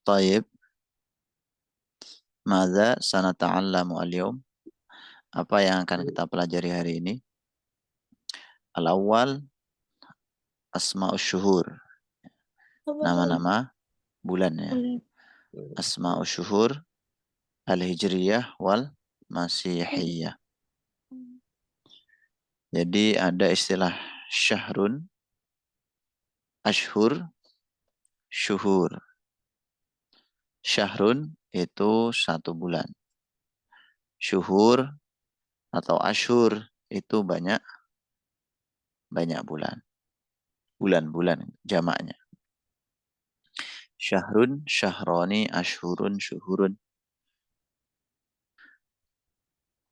Taib. Madza sanata'allamu al-yawm? Apa yang akan kita pelajari hari ini? Al-awwal asma'us syuhur. Nama-nama bulan ya. Asma'us syuhur al-hijriyah wal masihiyah. Jadi ada istilah syahrun, ashhur, syuhur. Syahrun itu 1 bulan. Syuhur atau ashur itu banyak bulan. Bulan-bulan jamaknya. Syahrun, syahroni, ashurun, syuhurun.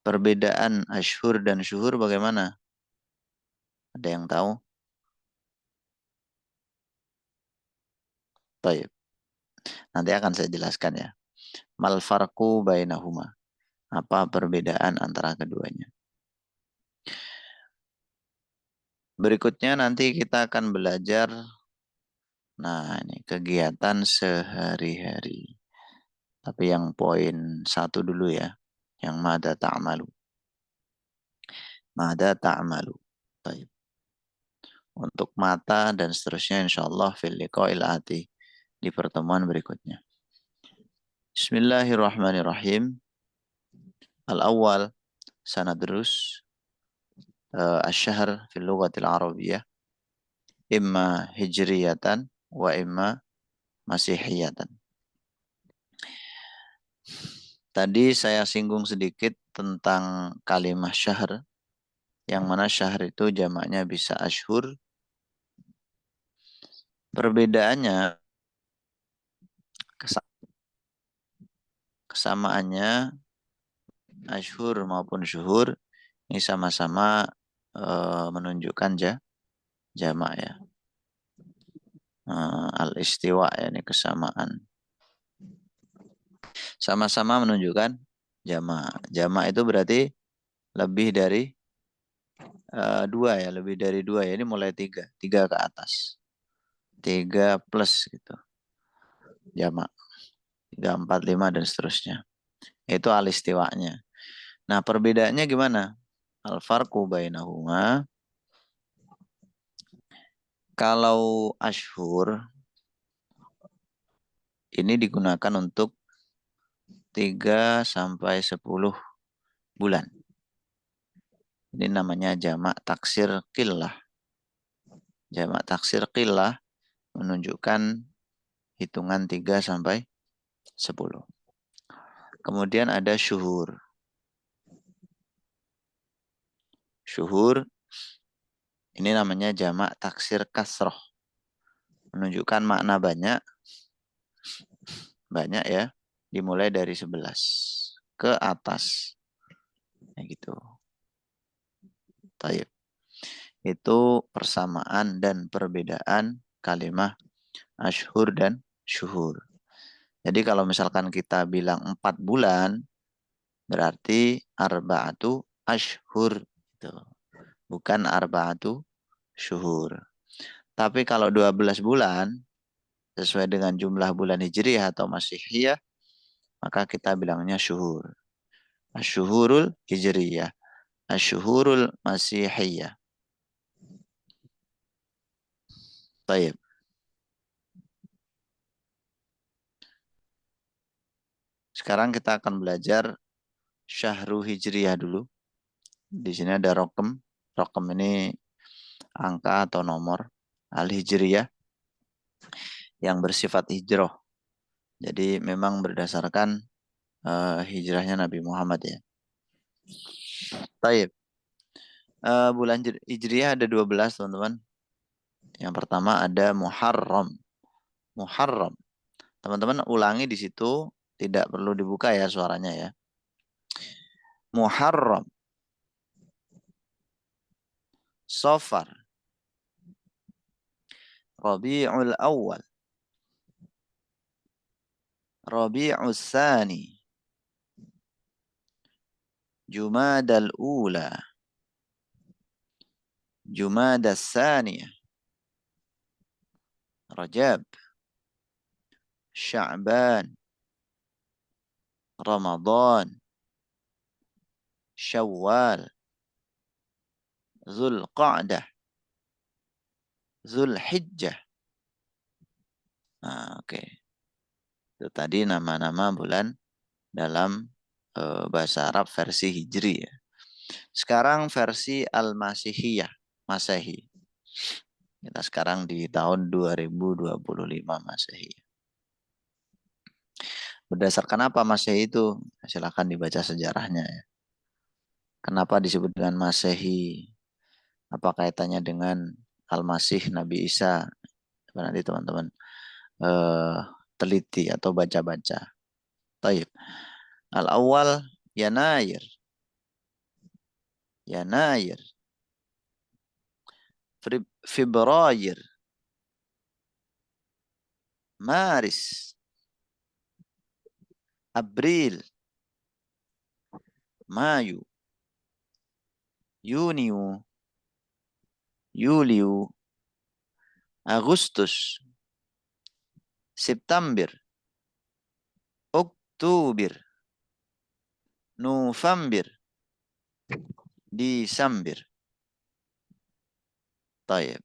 Perbedaan ashur dan syuhur bagaimana? Ada yang tahu? Baik. Nanti akan saya jelaskan ya. Mal farqu bainahuma. Apa perbedaan antara keduanya? Berikutnya nanti kita akan belajar. Nah, ini kegiatan sehari-hari. Tapi yang poin 1 dulu ya. Yang mada ta'malu. Mada ta'malu. Baik. Untuk mata dan seterusnya insyaallah fil liqa'il ati. Di pertemuan berikutnya. Bismillahirrahmanirrahim. Al-awwal sanadrus asy-syahr fil lughatil arabiyyah imma hijriyatan wa imma masihiyatan. Tadi saya singgung sedikit tentang kalimah syahr, yang mana syahr itu jamaknya bisa ashur. Perbedaannya, kesamaannya ashur maupun syuhur ini sama-sama menunjukkan jamak ya. Al-istiwa ya, ini kesamaan. Sama-sama menunjukkan jamak. Jamak itu berarti lebih dari 2 ya, lebih dari 2 ya. Ini mulai 3 ke atas. 3 plus gitu. Jamak. 3, 4, 5 dan seterusnya. Itu al-istiwanya. Nah, perbedaannya gimana? Al-farqu bainahuma. Kalau ashur ini digunakan untuk 3 sampai 10 bulan. Ini namanya jamak taksir qillah. Jamak taksir qillah menunjukkan hitungan 3 sampai 10. Kemudian ada syuhur. Syuhur ini namanya jamak taksir kasroh. Menunjukkan makna banyak ya. Dimulai dari 11 ke atas. Nah, gitu. Taib. Itu persamaan dan perbedaan kalimah ashur dan syuhur. Jadi kalau misalkan kita bilang 4 bulan, berarti arba'atu ashhur. Gitu. Bukan arba'atu syuhur. Tapi kalau 12 bulan, sesuai dengan jumlah bulan hijriyah atau masihiyah, maka kita bilangnya syuhur. Asyuhurul hijriyah. Asyuhurul masihiyah. Baik. Sekarang kita akan belajar syahru hijriyah dulu. Di sini ada rokem. Rokem ini angka atau nomor. Al-hijriyah yang bersifat hijrah. Jadi memang berdasarkan hijrahnya Nabi Muhammad ya. Baik. Bulan hijriyah ada 12 teman-teman. Yang pertama ada Muharram. Muharram. Teman-teman ulangi di situ, tidak perlu dibuka ya suaranya ya. Muharram. Safar. Rabi'ul awal. Rabi'ul tsani. Jumadal ula. Jumadas tsaniyah. Rajab. Sya'ban, Ramadan, Syawal, Zulqa'dah, Zulhijjah. Nah, oke. Itu tadi nama-nama bulan dalam bahasa Arab versi Hijri ya. Sekarang versi Al-Masihiyah, Masehi. Kita sekarang di tahun 2025 Masehi. Berdasarkan apa Masehi itu? Silahkan dibaca sejarahnya ya. Kenapa disebut dengan Masehi? Apa kaitannya dengan Al-Masih Nabi Isa? Nanti teman-teman eh, teliti atau baca-baca. Taib. Al-awwal Yanair. Yanair. Februari. Maris. April. Mayu. Yuniu. Yuliu. Agustus. September. Oktober. November. Desember. Taib.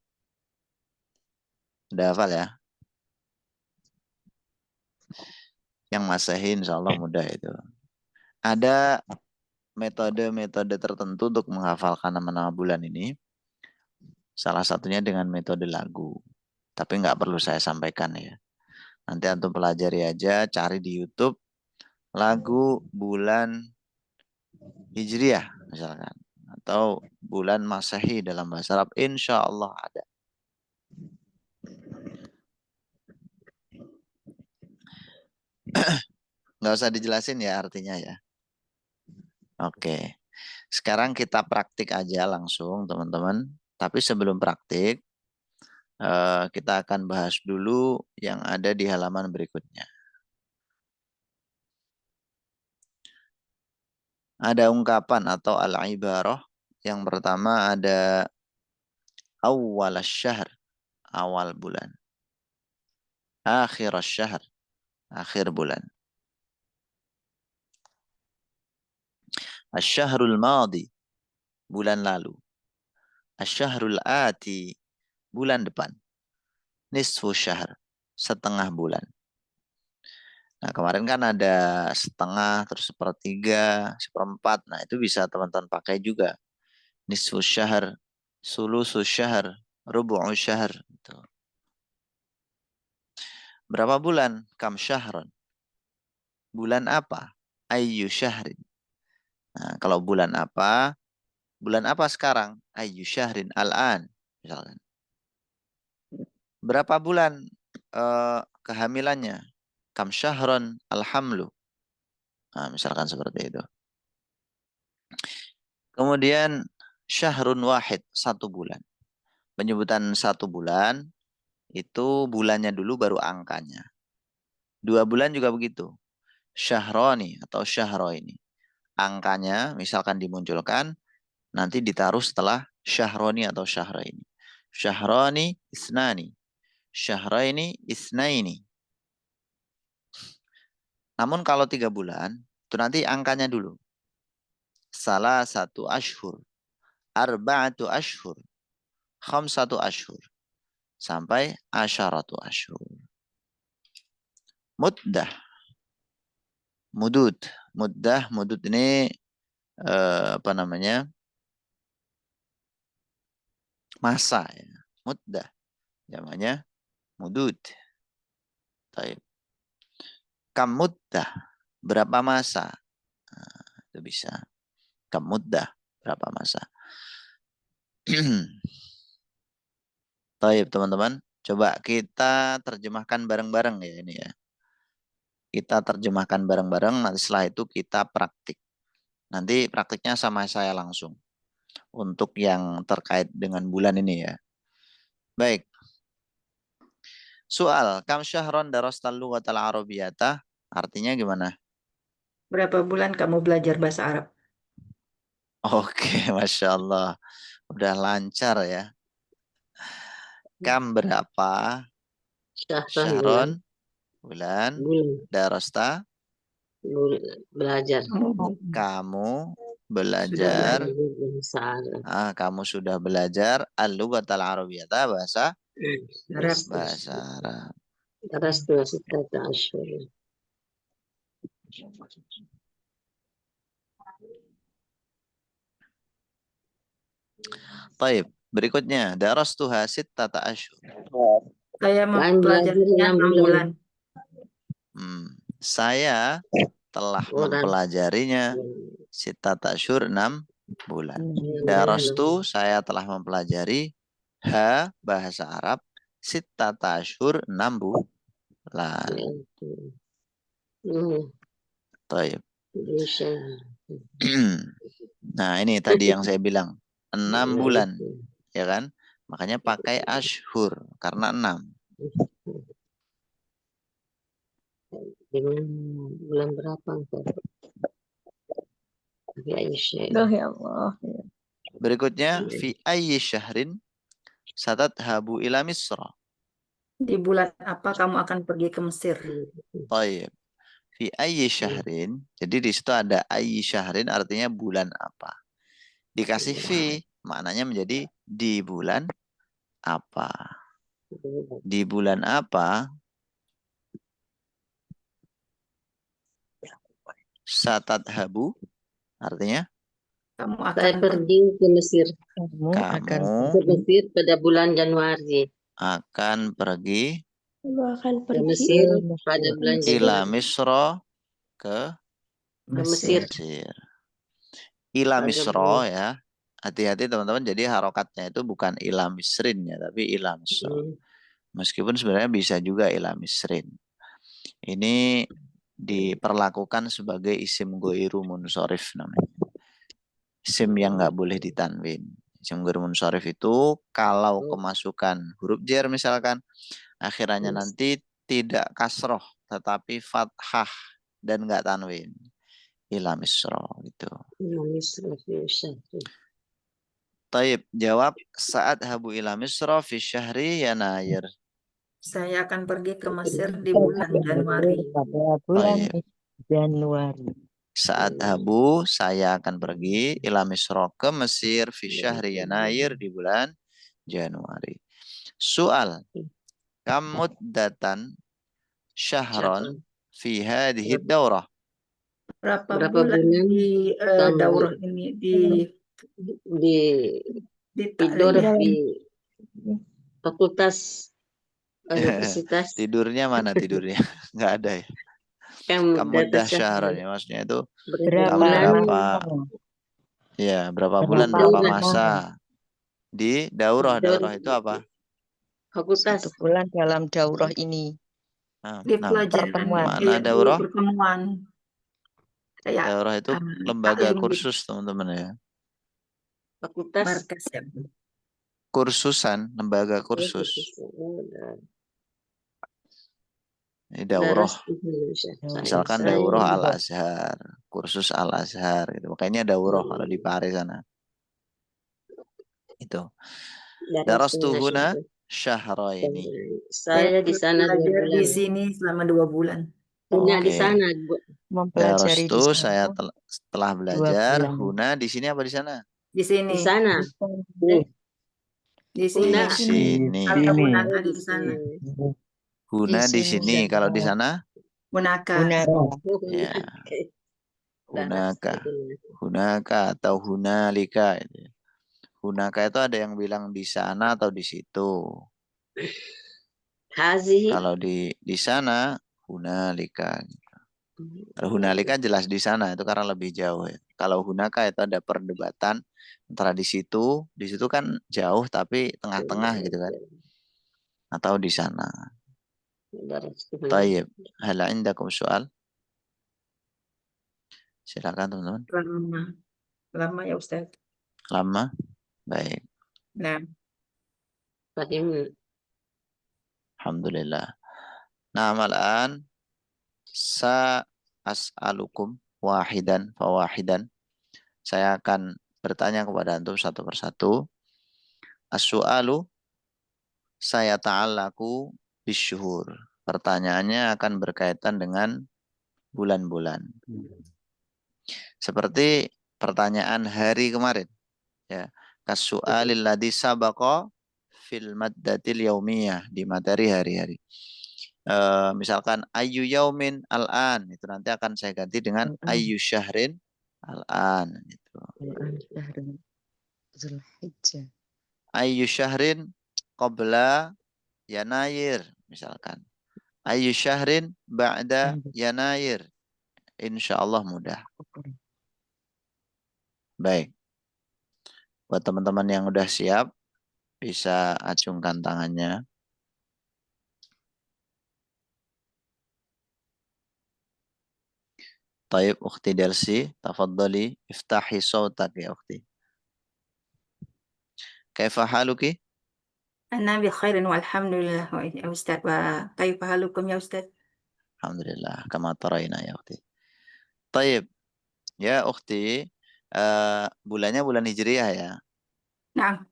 Udah hafal ya? Yang Masehi insya Allah mudah itu. Ada metode-metode tertentu untuk menghafalkan nama-nama bulan ini. Salah satunya dengan metode lagu. Tapi nggak perlu saya sampaikan ya. Nanti antum pelajari aja, cari di YouTube lagu bulan Hijriah misalkan. Atau bulan Masehi dalam bahasa Arab. Insya Allah ada. Nggak usah dijelasin ya artinya ya. Oke. Sekarang kita praktik aja langsung teman-teman. Tapi sebelum praktik, kita akan bahas dulu yang ada di halaman berikutnya. Ada ungkapan atau al-ibarah. Yang pertama ada awal syahr, awal bulan. Akhir syahr, akhir bulan. Asyahrul madi, bulan lalu. Asyahrul ati, bulan depan. Nisfu syahr, setengah bulan. Nah kemarin kan ada setengah, terus sepertiga, seperempat. Nah itu bisa teman-teman pakai juga. Nisfu syahr, sulusu syahr, rubu'u syahr. Gitu. Berapa bulan? Kam syahron. Bulan apa? Ayyu syahrin. Nah, kalau bulan apa? Bulan apa sekarang? Ayyu syahrin al-an. Misalkan. Berapa bulan kehamilannya? Kam syahron alhamlu. Nah, misalkan seperti itu. Kemudian syahrun wahid, satu bulan. Penyebutan satu bulan, itu bulannya dulu baru angkanya. 2 bulan juga begitu. Syahroni atau syahro ini. Angkanya misalkan dimunculkan, nanti ditaruh setelah syahroni atau syahra ini. Syahroni isnani. Syahraini isnaini. Namun kalau 3 bulan, itu nanti angkanya dulu. Salah satu ashur. Arba'atu ashur. Khamsatu ashur. Sampai asyaratu ashur. Muddah. Mudud. Muddah. Mudud ini apa namanya? Masa ya. Muddah. Namanya mudud. Taib. Kam muddah. Berapa masa? Nah, itu bisa. Kam muddah. Berapa masa? Taib teman-teman. Coba kita terjemahkan bareng-bareng ya ini ya. Kita terjemahkan bareng-bareng. Nanti setelah itu kita praktik. Nanti praktiknya sama saya langsung. Untuk yang terkait dengan bulan ini ya. Baik. Soal, kam syahron darastal lughatal arabiyata, artinya gimana? Berapa bulan kamu belajar bahasa Arab? Oke, Masya Allah. Udah lancar ya. Kam berapa? Syahron bulan. Syahron Bulan. Bulan. Darasta. Belajar. Kamu belajar. Bahasa Arab. Kamu sudah belajar al-lughatal arabiyyah, bahasa Arab. Darastu 16 ashhur. Baik, berikutnya darastuha 6 ashhur. Saya mempelajarinya 6 bulan. Saya telah mempelajarinya 6 ashhur 6 bulan. Darastu, saya telah mempelajari bahasa Arab 6 ashhur 6 bulan. Baik. Nah, ini tadi yang saya bilang 6 bulan, ya kan? Makanya pakai ashhur karena 6. Bulan berapa? Ya Allah. Berikutnya fi ayyi syahrin satadhabu ila Misra. Di bulan apa kamu akan pergi ke Mesir? Baik. Fi ayyi syahrin. Jadi di situ ada ayyi syahrin artinya bulan apa. Dikasih fi maknanya menjadi di bulan apa. Di bulan apa? Satadhabu artinya Kamu saya akan pergi ke Mesir. Kamu Ke Mesir pada bulan Januari. akan pergi Ke Mesir pada bulan ila Januari. Misra ke Mesir. Ila Misra ya. Hati-hati teman-teman, jadi harokatnya itu bukan ila misrin ya, tapi ila Misra. Meskipun sebenarnya bisa juga ila misrin. Ini diperlakukan sebagai isim goiru munsorif namanya. Isim yang nggak boleh ditanwin. Isim goiru munsorif itu kalau kemasukan huruf jar misalkan, akhirannya nanti tidak kasroh tetapi fathah dan nggak tanwin. Ila Misra gitu. Taib, jawab saat habu ila Misra fi syahri Yanayir. Saya akan pergi ke Mesir di bulan Januari. Pada bulan Januari. Saat habu saya akan pergi ila Misra ke Mesir fi syahri Yanayir di bulan Januari. Soal, kamud datan syahron fi hadhihi daurah. Berapa bulan di daurah ini tidur di fakultas universitas. Tidurnya mana tidurnya? Nggak ada ya. Kamudah syahron ya, maksudnya itu berapa bulan berapa masa di daurah. Daurah itu apa? Fakultas. 1 bulan dalam daurah ini. Di pelajaran mana daurah? Pertemuan. Daurah itu lembaga kursus teman-teman ya. Fakultas. Markas ya. Kursusan, lembaga kursus. Ini daurah. Misalkan daurah Al-Azhar, kursus Al-Azhar gitu. Makanya daurah kalau di Paris sana. Itu. Darastuhuna syahraini. Saya di sana belajar di sini selama 2 bulan. Huna di sana. Mempelajari di Darastu sana. saya telah belajar. Huna di sini apa di sana? Di sini. Di sana. Di sini. Di sini. Atau hunaka di sana. Huna di sini. Kalau di sana? Hunaka. Ya. Hunaka atau hunalika. Hunaka itu ada yang bilang di sana atau di situ. Kalau di sana hunalika. Kalau hunalika jelas di sana, itu karena lebih jauh ya. Kalau hunaka itu ada perdebatan antara di situ kan jauh tapi tengah-tengah gitu kan. Atau di sana. Tayyib. Hal indakum soal? Silakan teman-teman. Lama ya Ustaz. Lama? Baik. Nah. Alhamdulillah. Nah, malan sa as'alukum wahidan fawahidan. Saya akan bertanya kepada antum satu persatu. As-su'alu saya ta'allaku bisyuhur. pertanyaannya akan berkaitan dengan bulan-bulan. Seperti pertanyaan hari kemarin. Ya. Kasu'alil ladzi sabaqa fil maddatil yaumiyah, di materi hari-hari. Misalkan ayyu yaumin al-an, itu nanti akan saya ganti dengan ayyu syahrin al-an gitu. Zulhijjah. Ayyu syahrin qabla yanayir misalkan. Ayyu syahrin ba'da yanayir. Insyaallah mudah. Baik. Buat teman-teman yang udah siap, bisa acungkan tangannya. طيب أختي دلسي تفضلي افتحي صوتك يا أختي. كيف حالك؟ أنا بخير والحمد لله يا أستاذ. وكيف حالكم يا أستاذ؟ الحمد لله كما ترين يا أختي. طيب يا أختي bulannya bulan Hijriah ya. نعم.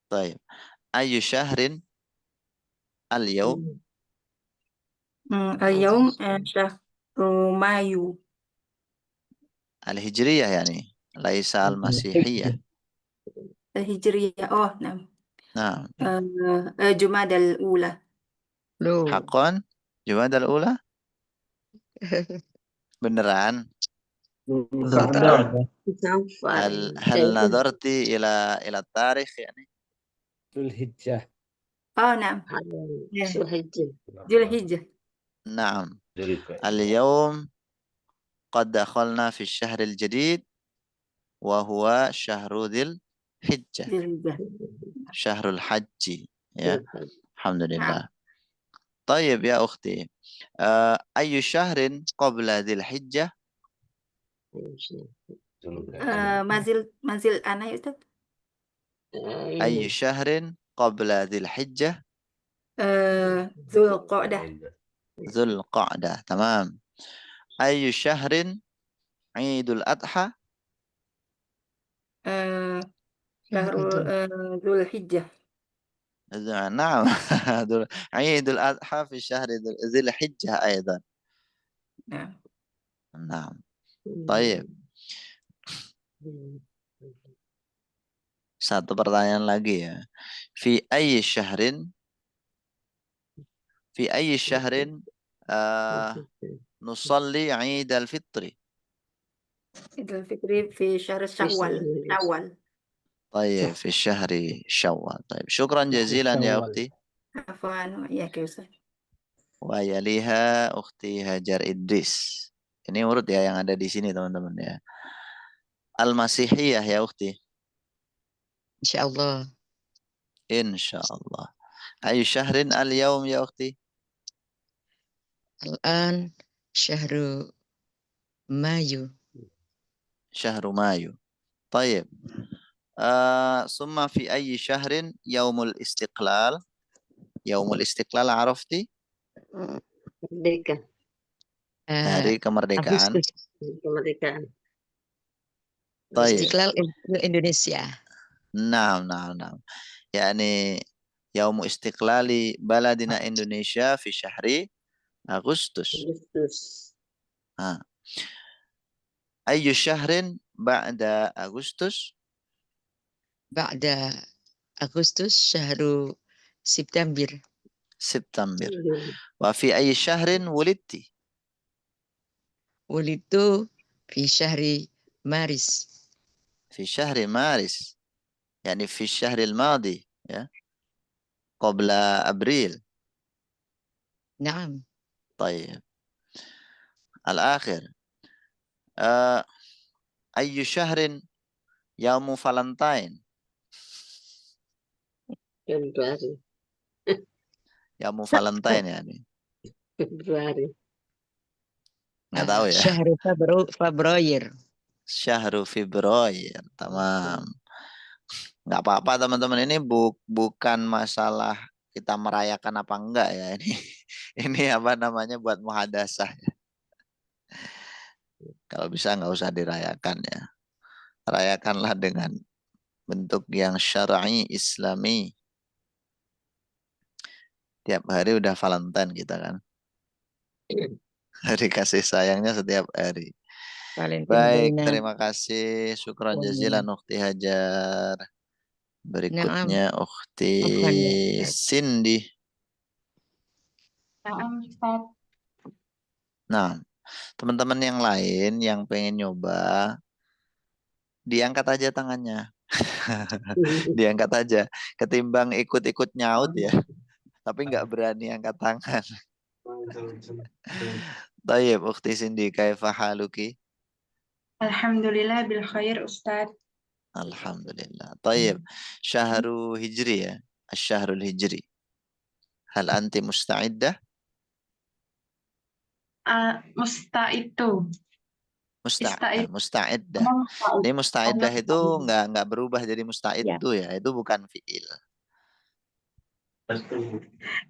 طيب أي شهر اليوم؟ اليوم شهر مايو. الهجرية يعني ليس المسيحية. الهجرية. نعم. نعم. جمادى الأولى. حقا جمادى الأولى؟ beneran? هل نظرت إلى التاريخ يعني؟ ذو الحجة. نعم. ذو الحجة. نعم. اليوم قد دخلنا في الشهر الجديد وهو شهر ذي الحجة. شهر الحج يا الحمد لله. طيب يا أختي أي شهر قبل ذي الحجة؟ ما زل أنا يا أستاذ. أي شهر قبل ذي الحجة؟ ذو القعدة. ذو القعدة تمام. أي شهر عيد الأضحى؟ شهر ذو الحجة. نعم. عيد الأضحى في شهر ذي الحجة أيضا. نعم. نعم. طيب. Satu pertanyaan lagi ya. Fi ayyi syahrin nusalli 'Eid al-Fitri? عيد الفطر في شهر شوال. طيب في الشهر شوال. طيب شكرا جزيلا يا أختي. عفوا وإياك يا أستاذ. ويليها أختي Hajar Idris. Ini urut ya yang ada di sini teman-teman ya. Al-Masihiyah ya Ukhti. Insyaallah. Insyaallah. Ayu syahrin al-yawm ya Ukhti? Al-an syahru Mayu. Syahru Mayu. طيب. ثم في أي شهر يوم الاستقلال؟ يوم الاستقلال عرفتي؟ Merdeka. Hari kemerdekaan. Kemerdekaan. طيب. Istiqlal Indonesia. نعم. يعني يوم استقلال بلدنا إندونيسيا في شهر أغسطس. أي شهر بعد أغسطس؟ بعد أغسطس شهر سبتمبر. وفي أي شهر ولدت؟ ولدت في شهر مارس. في شهر مارس يعني في الشهر الماضي ya قبل أبريل. نعم. طيب الآخر أي شهر يوم فالنتين؟ Februari. يوم فالنتين يعني Februari. nggak tahu ya. شهر فبراير. Syahru Februari. Tamam. Nggak apa-apa teman-teman, ini bukan masalah kita merayakan apa enggak ya, ini apa namanya buat muhadasah ya. Kalau bisa nggak usah dirayakan ya, rayakanlah dengan bentuk yang syar'i islami. Tiap hari udah Valentine kita kan. Hari kasih sayangnya setiap hari. Valentine Baik, baina terima kasih. Syukran jazilan Ukhti Hajar. Naam, Berikutnya Ukhti afwan ya Ustaz. Cindy. Naam, Ustaz. Nah, teman-teman yang lain yang pengen nyoba, diangkat aja tangannya. Diangkat aja. Ketimbang ikut-ikut nyaut ya, tapi nggak berani angkat tangan. Tayyib, Ukhti Cindy, kaifa haluki? Alhamdulillah bil khair, Ustaz. Alhamdulillah. Tayyib, syahru hijri ya, asyahrul hijri. Hal anti musta'iddah? Mustaitu. Ista'id. Musta'iddah. Musta'id. Ini musta'iddah itu Musta'id. nggak berubah jadi musta'iddu ya. Itu bukan fi'il. Ya,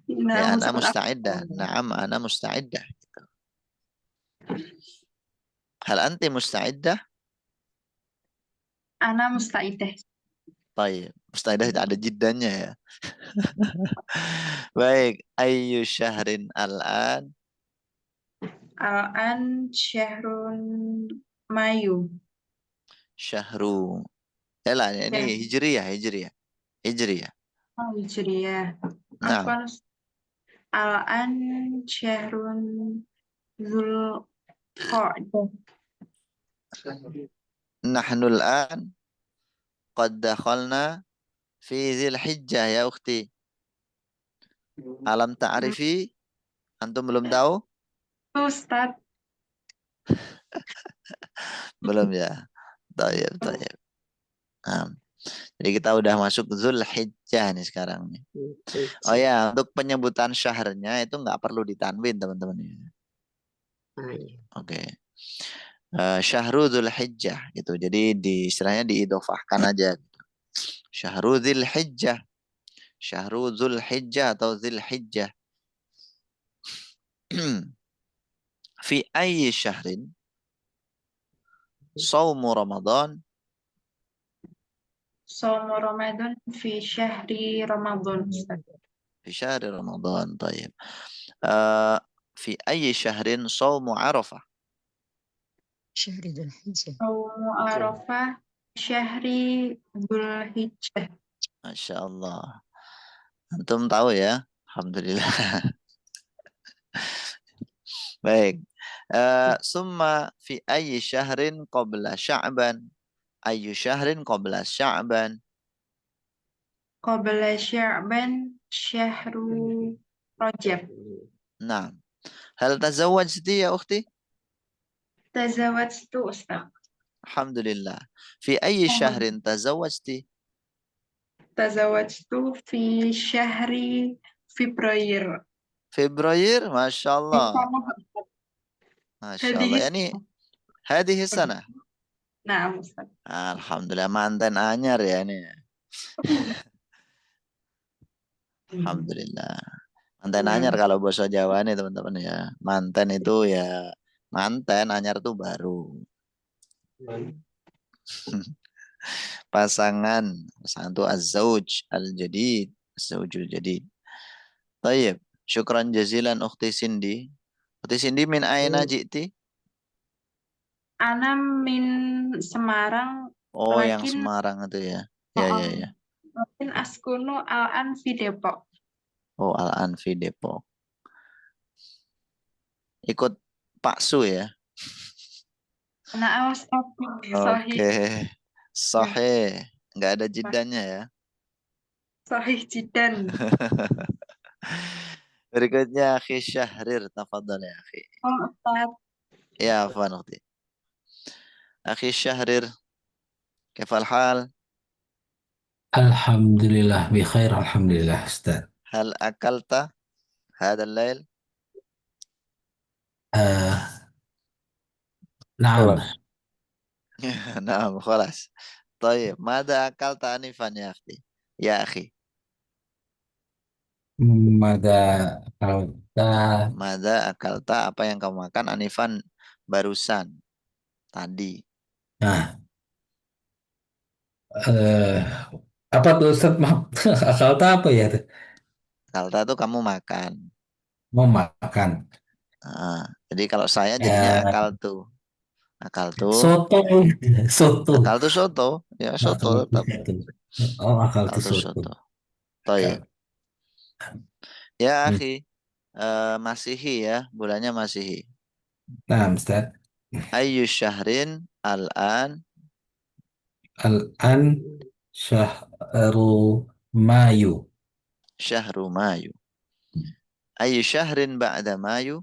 Naam, ana Ustaz. musta'iddah. Naam, ana musta'iddah. Gitu. Hal anti musta'iddah? Ana musta'idah. Tayyib. Musta'iddah tidak ada jiddanya ya. Baik. Ayyu syahrin al-an? Al-an syahrun Mayu. Syahru. Yalah, ini hijriyah. Hijriyah. Oh, Hijriyah. Nah, Afwan. Al-an syahrun Zulqa'dah. nahnu al-an qad dakhalna fi Dzil Hijjah ya ukhti. Alam ta'rifi? Antum belum tahu? Ustaz. Belum ya. Tayyib. Jadi kita udah masuk Zulhijjah nih sekarang nih. Oh ya, untuk penyebutan syahrnya itu nggak perlu ditanwin teman-teman. Oke. Syahru Zulhijjah gitu. Jadi istilahnya diidofahkan aja. Gitu. Syahru Zulhijjah. Syahru Zulhijjah atau Zulhijjah. Fi ayyi syahrin Saumu Ramadan. Saumu Ramadan fi syahri Ramadan. Fi syahri Ramadan. Tayyib. Fi ayyi syahrin Saumu Arafah. Syahri Dzul Hijjah. Saumu Arafah syahri Dzulhijjah. Masya Allah. Antum tahu ya? Alhamdulillah. Baik. Summa fi ayyi syahrin qabla Sya'ban. Ayyu syahrin qabla Sya'ban. Qabla Sya'ban syahru Rajab. Nah. Hal tazawwajti ya ukhti? Tazawwajtu Ustaz. Alhamdulillah. Fi ayyi syahrin tazawwajti? Tazawwajtu fi syahri Februari. Februari, Masya Allah. Masya Allah. Yani hadhihi sana. Nah, Ustaz. Alhamdulillah mantan anyar ya ini. Alhamdulillah. Mantan anyar kalau bahasa Jawa nih teman-teman ya. Mantan itu ya mantan, anyar itu baru. Pasangan itu az-zawj al-jadid, az-zawjul jadid. Tayyib, syukran jazilan ukhti Cindy. Ukhti Cindy min aina ji'ti? Ana min Semarang. Oh, yang Lakin- Semarang itu ya. Ya. Mungkin askunu al-an fi Depok. Oh, Al-Anfi Depok. Ikut Pak Su ya. Nah, Ustaz. Oke. Sahih. Nggak ada jidannya ya. Sahih jiddan. Berikutnya Akhi Syahrir, tafadhal ya Akhi. Oh, Ustaz. Ya, afwan ukhti. Akhi Syahrir, kaifal hal? Alhamdulillah, bi khair, alhamdulillah, Ustaz. Hal akalta hadal lail? Naam. Naam, khalas. Tayyib, mada akalta anifan ya akhi? Ya akhi. Mada kalta Mada akalta, apa yang kamu makan anifan barusan tadi? nah apa tuh Ustaz? Maaf, kalta apa ya tuh? Akalta itu kamu makan. Mau makan. Nah, jadi kalau saya jadinya Eh, akaltu. Akaltu. soto. Soto. Akaltu soto. Ya soto Akal tetap. soto. Oh, akal Akaltu soto. soto. Toyib. Akal. Ya, Hmm. akhi. Masihi ya. Bulannya Masihi. Nah, Ustaz. Ayyu syahrin al-an Al-an syahru Mayu. syahru Mayu. Ayyu syahrin ba'da Mayu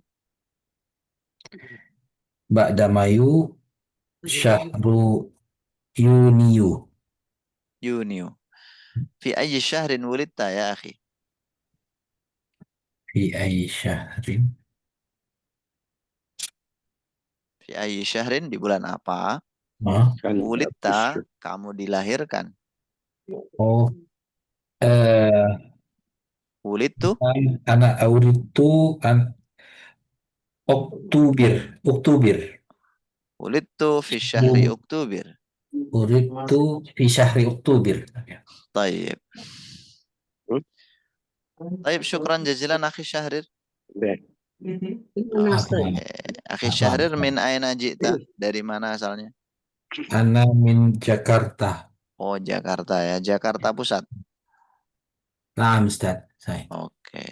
Ba'da Mayu syahru Yuniyu. Yuniu. Fi ayyi syahrin wulidta ya akhi. Fi ayyi syahrin. Fi ayyi syahrin di bulan apa? Oh, Wulidta kamu dilahirkan. oh eh Wulidtu anak awritu an Oktober. wulidtu fi syahri Oktober. Uritu fi syahri Oktober. طيب. طيب syukran jazilan akhi Syahrir. Mana Ustaz? Akhi Syahrir min aina ji'ta? Dari mana asalnya? Ana min Jakarta. Oh, Jakarta ya. Jakarta Pusat. Nah, Ustaz. Saya. Oke.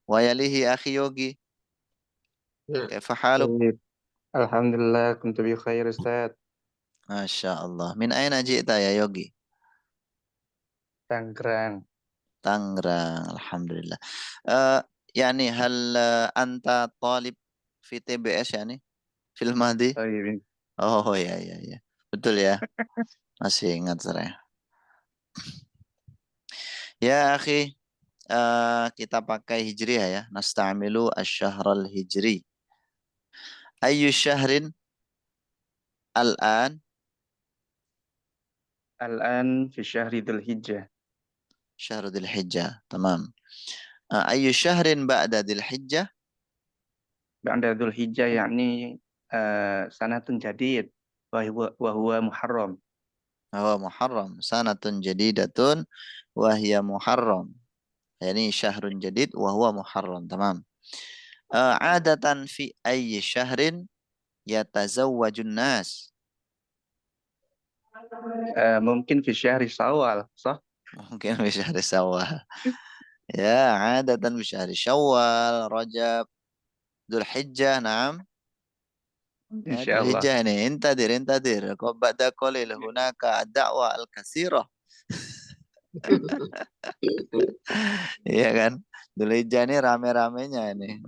Wa yalihi akhi Yogi. Nah, Kaifa haluk? طيب الحمد لله كنت بخير أستاذ. Masya Allah. Min aina ji'ta ya Yogi? Tangerang. Tangerang. Alhamdulillah. Yani hal anta talib fi TBS yani? Fil Mahdi? طيب Oh ya ya ya. Betul ya. Masih ingat saya. Ya akhi, kita pakai hijriah ya. Nasta'milu asy-syahral hijri. Ayyu syahrin al-an الآن في شهر ذي الحجة. syahrul dzulhijjah. Tamam. Ayyu syahrin ba'da dzulhijjah? بعد ذو الحجة يعني سنة جديد وهو محرم. Huwa Muharram. Sanatun jadidatun wa hiya Muharram. Yani syahrun jadid wa huwa Muharram. Tamam. Adatan fi ayyi syahrin yatazawwajun nas? ممكن في شهر شوال صح؟ Mungkin fi syahri Syawal. Ya, adatan fi syahri Syawal, Rajab, Dzulhijjah, na'am. إن Ya, شاء الله. Dzulhijjah ini intadir. Kau ba'da qalil hunaka ad-da'wa al-katsirah. Iya kan? Dzulhijjah ini rame-ramenya ini.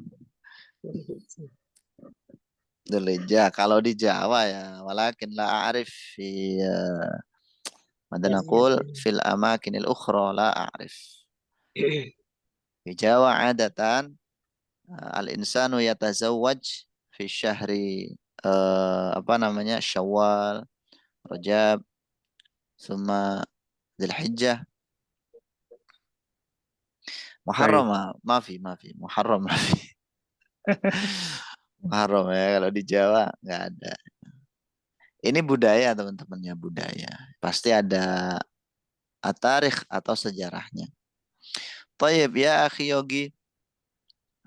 Dzulhijjah kalau di Jawa ya, walakin la a'rif fi mada naqul fil amakinil ukhra la a'rif. Di Jawa adatan al-insanu yatazawwaj fi syahri apa namanya? Syawal, Rajab, summa Dzulhijjah. Muharram mafi. Muharram mafi. Muharram ya kalau di Jawa nggak ada. Ini budaya teman-teman ya, budaya. Pasti ada tarikh atau sejarahnya. Tayyib ya akhi Yogi.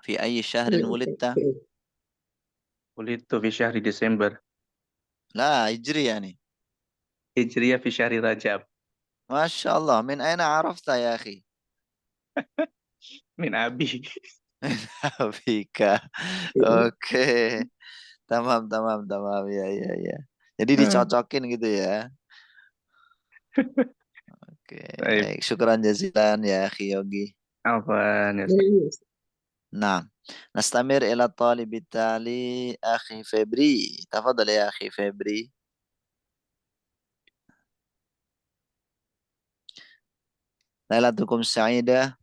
Fi ayyi syahrin wulidta? ولدت في شهر ديسمبر. La, hijri yani. هجرية في شهر رجب. Masya Allah. Min aina arafta ya akhi? من أبي. Fika. Oke. Tamam. Ya. Jadi dicocokin gitu ya. Oke. طيب Baik. Syukran jazilan ya akhi Yogi. عفوا يا أستاذ. نعم نستمر إلى الطالب التالي أخي فبري تفضل يا أخي فبري ليلتكم سعيدة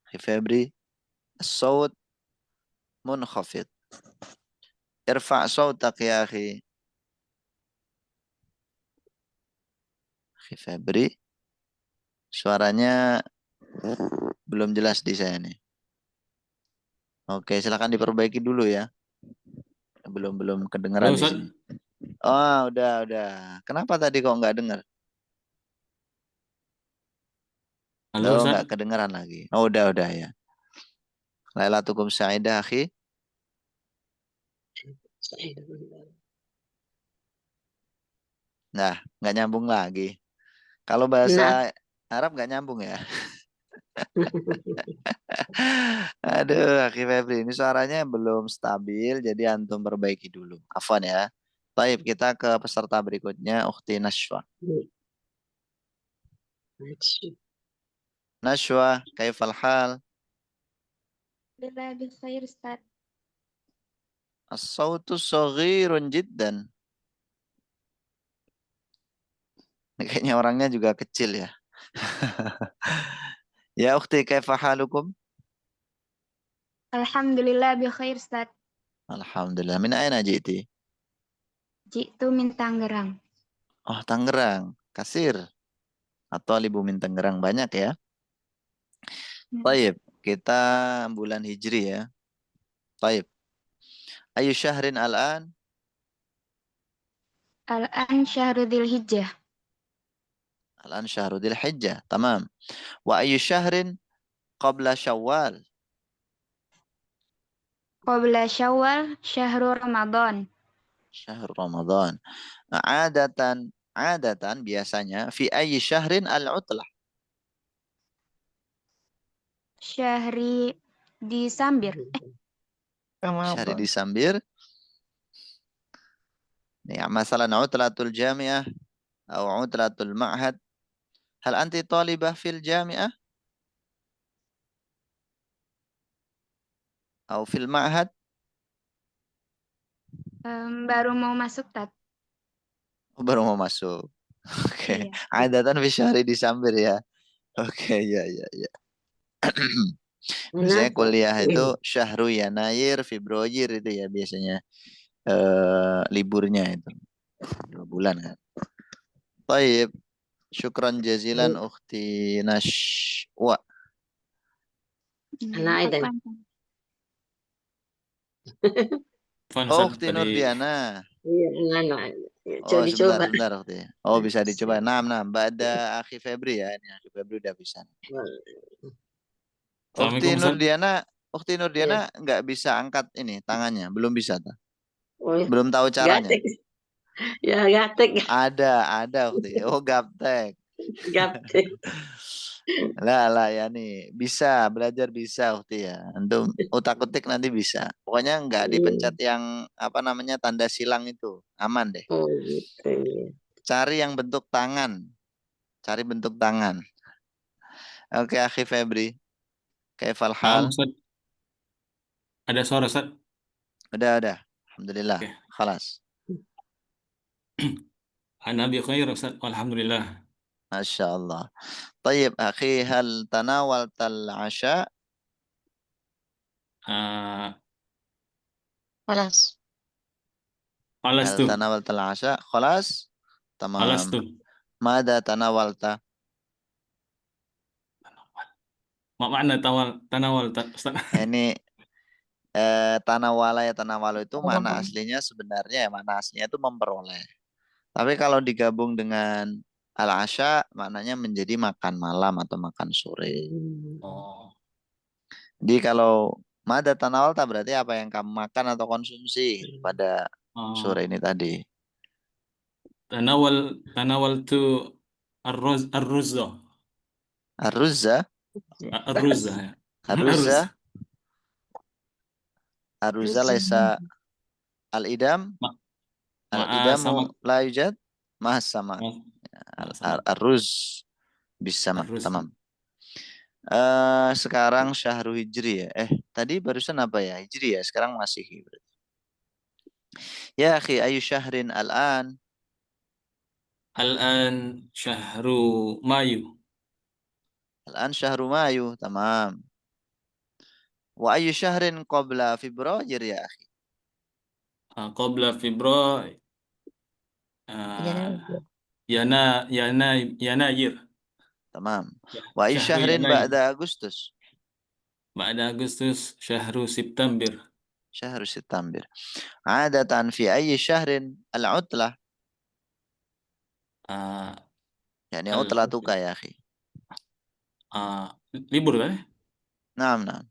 أخي فبري الصوت منخفض ارفع صوتك يا أخي Febri suaranya belum jelas di saya nih. Oke, silakan diperbaiki dulu ya. Belum kedengeran di sini. Oh, udah. Kenapa tadi kok nggak dengar? Halo Oh, Ustaz. nggak kedengaran lagi. Oh, udah ya. Lailatukum sa'idah, akhi. Nah, nggak nyambung lagi. Kalau Nah, bahasa Arab nggak nyambung ya. Aduh, Akhi Febri, ini suaranya belum stabil, jadi antum perbaiki dulu. Afwan ya. Baik, kita ke peserta berikutnya, Ukhti Nashwa. Nashwa, kaifal hal? Alhamdulillah bikhair Ustaz. As-sautu saghirun jiddan. Ini kayaknya orangnya juga kecil ya. Ya Ukhti, kaifal halukum? Alhamdulillah bikhair Ustaz. Alhamdulillah. Min aina ji'ti? Jitu min Tangerang. Oh, Tangerang. Kasir. Atau libu min Tangerang. Banyak ya. Baik, kita bulan Hijri ya. Baik. Ayu syahrin al-an? Al-an syahrul Dzulhijjah. Al-an syahru Dzul Hijjah. Tamam. Wa ayu syahrin qabla Syawal? Qabla Syawal syahrul Ramadan. Syahrul Ramadan. Adatan biasanya fi ayi syahrin al-utlah? Syahri Disambir. Syahri Ramadan. Disambir. Nih, masalan utlatul jami'ah atau utlatul ma'had. Hal anti talibah fil jami'ah? Atau fil ma'had? Baru mau masuk Tat. Oh, baru mau masuk. Oke. Iya. Adatan fi syahri Disambir ya. Oke, ya. Biasanya kuliah itu Syahru Yanayir, Februari itu ya biasanya liburnya itu 2 bulan kan. Baik, syukran jazilan Ukhti Nashwa. Anak Aidan. Oh, Ukhti Nurdiana. Iya, anak. Oh, Coba-coba. sebentar Ukhti. Oh, bisa dicoba. Nah, Ba'da Akhi Febri ya. Ini Akhi Febri udah bisa. Ukhti Nurdiana nggak bisa angkat ini tangannya, belum bisa tuh. Oh, Belum tahu caranya. Gatek. Ya, gatek. Ada Ukhti. Oh, gaptek. Gatek. Lah ya nih bisa belajar bisa Ukhti ya. Antum utak-utik nanti bisa. Pokoknya nggak dipencet yang apa namanya tanda silang itu. Aman deh. Oh, gitu ya. Cari yang bentuk tangan. Cari bentuk tangan. Oke, Akhi Febri. Kaifal hal? Ustaz. Ada suara Ustaz? Udah. Alhamdulillah. Oke. Khalas. Ana bi khair Ustaz. Alhamdulillah. Masya Allah. Tayyib, akhi, hal tanawaltal asya? Palas. Alas Hal tuh. tanawaltal asya? Khalas? Alas Tamam. tuh. Mada tanawalta? Makna tanawal Ustaz. Ini tanawala ya tanawalu itu makna aslinya sebenarnya ya makna aslinya itu memperoleh. Tapi kalau digabung dengan al-asya maknanya menjadi makan malam atau makan sore. Oh. Jadi kalau mada tanawalta berarti apa yang kamu makan atau konsumsi pada sore ini tadi. Tanawal tu arruzza. Aruzza? Arruzza. Aruzza? Aruzza laisa al-idam? Al-idamu la yujad? Mas sama. Aruz bisa tamam. Sekarang Syahru Hijri ya. Tadi barusan apa ya? Hijri ya. Sekarang Masehi berarti. Ya akhi, ayu syahrin al-an? Al-an syahru Mayu. Al-an syahru Mayu, tamam. Wa ayu syahrin qabla Februari ya akhi? Qabla Februari. Yanayir. Tamam. Wa ayu syahrin ba'da Agustus? Ba'da Agustus syahru September. Syahru September. Adatan fi ayi syahrin al-utlah? Yani utlatuka ya akhi. libur kan? Nah.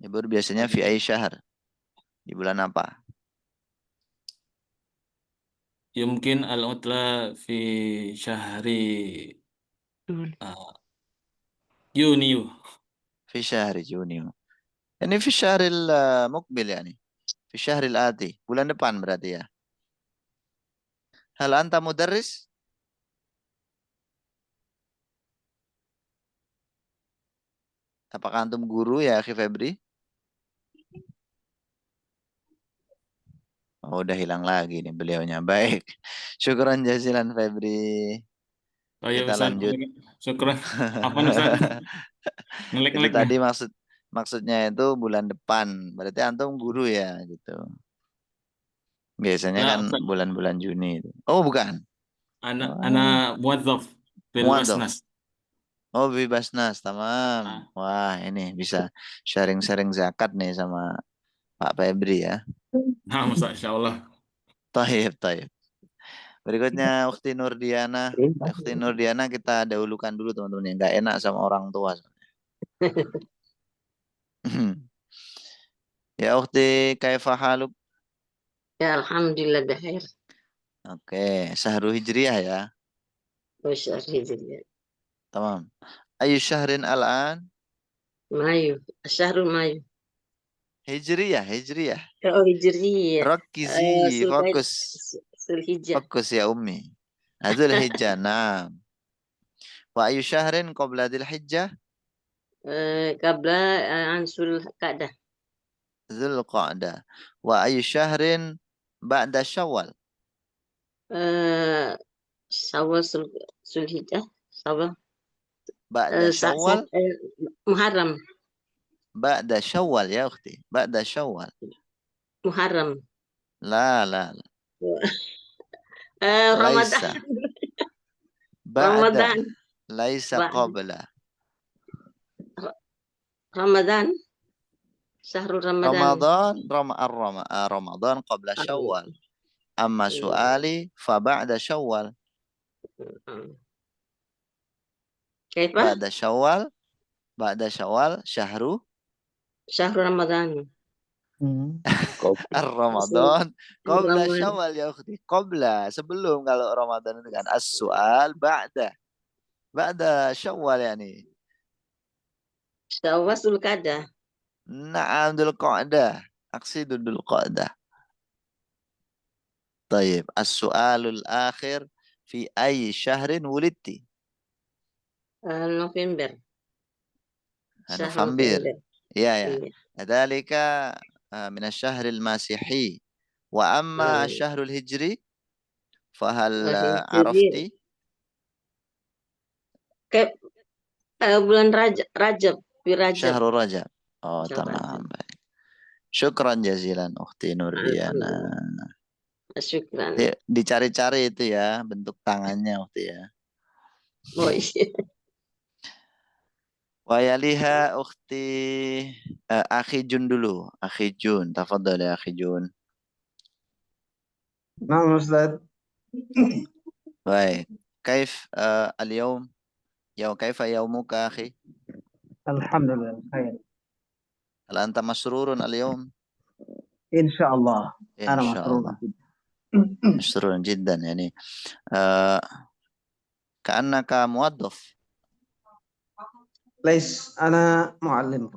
Libur biasanya fi ay syahr. Di bulan apa? Yumkin al-utla fi syahri Yuni. Fi syahri Juni. Ini fi syahril mukbil yani. Fi syahril ati. Bulan depan berarti ya. Hal anta mudarris? Apakah antum guru ya, Akhi Febri? Oh, udah hilang lagi nih beliaunya. Baik. Syukran jazilan Febri. Oh ya Kita Ustaz, lanjut. syukur. Apa Ustaz? Itu Ngelek-ngelek tadi maksudnya itu bulan depan. Berarti antum guru ya gitu. Biasanya Lah, kan Ustaz. bulan-bulan Juni itu. Oh, bukan. Ana muadzaf bil Muadzaf. Basnas. Oh, Bibasnas, tamam. Wah, ini bisa sharing-sharing zakat nih sama Pak Febri ya. Nah, Masya Allah. Taib. Berikutnya Ukhti Nurdiana. Ukhti Nurdiana kita dahulukan dulu teman-teman ya. Nggak enak sama orang tua. Ya Ukhti, kaifa haluk? Ya, alhamdulillah bikhair. Oke, Syahrul Hijriyah ya. Hijriyah. Tamam. Ayu syahrin al-an? Mayu, syahrul Mayu. Hijriyah. Oh, Hijriyah. Rakizi, fokus. Zulhijjah. Fokus ya Ummi. Dzul Hijjah, naam. Wa ayu syahrin qabla dzil hijjah? Qabla an Zulqa'dah. Dzulqa'dah. Wa ayu syahrin ba'da Syawal? Syawal Zulhijjah. Syawal. Ba'da Syawal? Muharram. Ba'da Syawal ya ukhti. Ba'da Syawal. Muharram. La. Ramadan. Ba'da. Laisa qabla. Ramadan. Syahrul Ramadan. Ramadan qabla Syawal. Amma su'ali fa ba'da Syawal. Kaifa? Ba'da Syawal syahru Ramadan. Ramadan qabla Syawal ya ukhti. Qabla, sebelum, kalau Ramadan itu kan as-su'al ba'da Syawal yani. Syawal Zulqa'dah. Na'am, Dzulqa'dah. Aqsidu Dzulqa'dah. Tayyib, as-su'alul akhir fi ayyi syahrin wulidti? November. November. Ya. Dzalika min asy-syahril masihhi. Wa amma asy-syahrul hijri fahal arafti? Kayak bulan Rajab. Syahrul Rajab. Oh, tamam. Baik. Syukran jazilan Ukhti Nurdiana. Syukran. Dicari-cari itu ya bentuk tangannya Ukhti ya. Oh iya. Wa yaliha Ukhti Akhi Jun dulu. Akhi Jun, tafadhal ya Akhi Jun. Naam Ustaz. Baik. Kaif al-yawm? Kaifa yawmuka akhi? Alhamdulillah khair. Hal anta masrurun al-yawm? Insyaallah. Ana Insyaallah. Masrurun jiddan yani. Ka'annaka muwaddaf. ليس أنا معلم.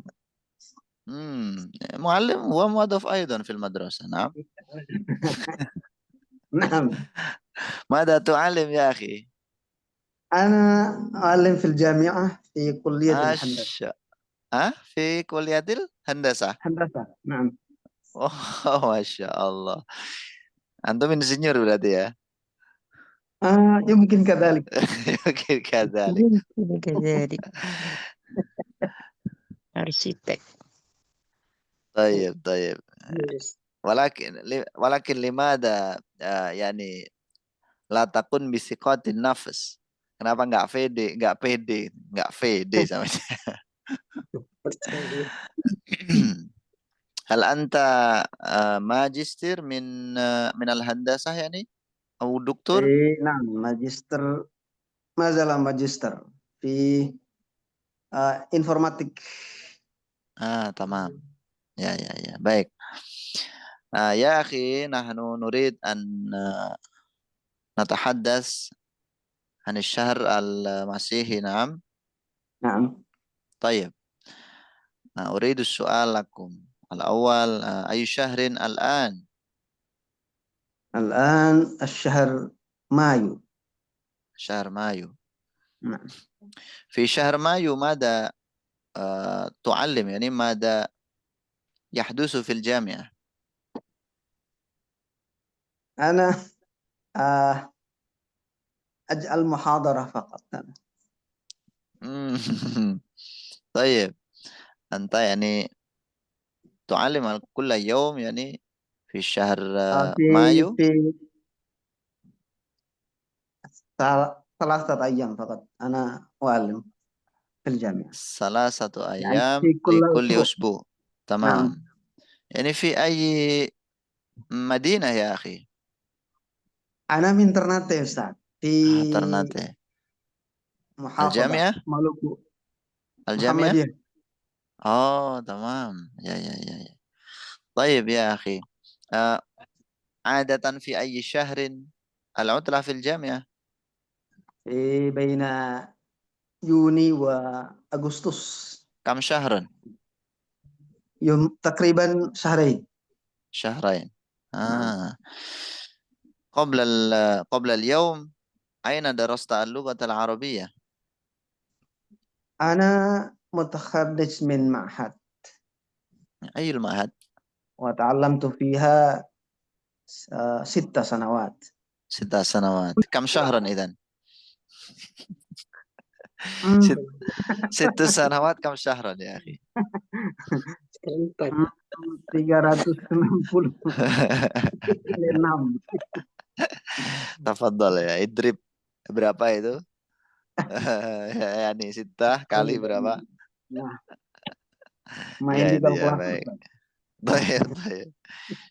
معلم وموظف أيضا في المدرسة. نعم. نعم. ماذا تعلم يا أخي؟ أنا أعلم في الجامعة في كلية الهندسة. في كلية الهندسة. هندسة نعم. Oh, Masya Allah. Antum insinyur berarti ya? يمكن كذلك. Mungkin kadzalik. كذلك arsitek. طيب. ولكن لماذا يعني لا تكون بثقة النفس? Kenapa nggak pede sama dia? Hal anta magister min al-handasah yani? Atau doktor? نعم ماجستر. ما زال ماجستر في informatik. تمام. يا baik. يا أخي نحن نريد أن نتحدث عن الشهر المسيحي. نعم. نعم. طيب. أريد السؤال لكم الأول، أي شهر الآن؟ الآن الشهر مايو. شهر مايو. نعم. في شهر مايو ماذا تعلم، يعني ماذا يحدث في الجامعة؟ أنا أجعل محاضرة فقط. طيب، أنت يعني تعلم كل يوم يعني في شهر في مايو؟ ثلاثة أيام فقط أنا أعلم في الجامعة، 3 يعني أيام في كل لكل أسبوع. أسبوع. نعم. تمام. يعني في أي مدينة يا أخي؟ أنا من ترنate يا أستاذ، في ترنate. محافظة الجامعة؟ مالوكو الجامعة؟ محمدية. تمام. يا. طيب يا أخي، عادة في أي شهر العطلة في الجامعة؟ في بين يوني وأغسطس، كم شهرا؟ يوم تقريبا شهرين. شهرين. نعم. قبل اليوم أين درست اللغة العربية؟ أنا متخرج من معهد أي المعهد؟ وتعلمت فيها 6 سنوات. 6 سنوات. كم شهرا إذن؟ Hmm, 6 سنوات كم شهرا يا أخي؟ 396. Tafadhol ya. Idrib berapa itu? Yani 6 kali berapa? Nah, Ya main di itu ya, kalkulator. baik. Baik.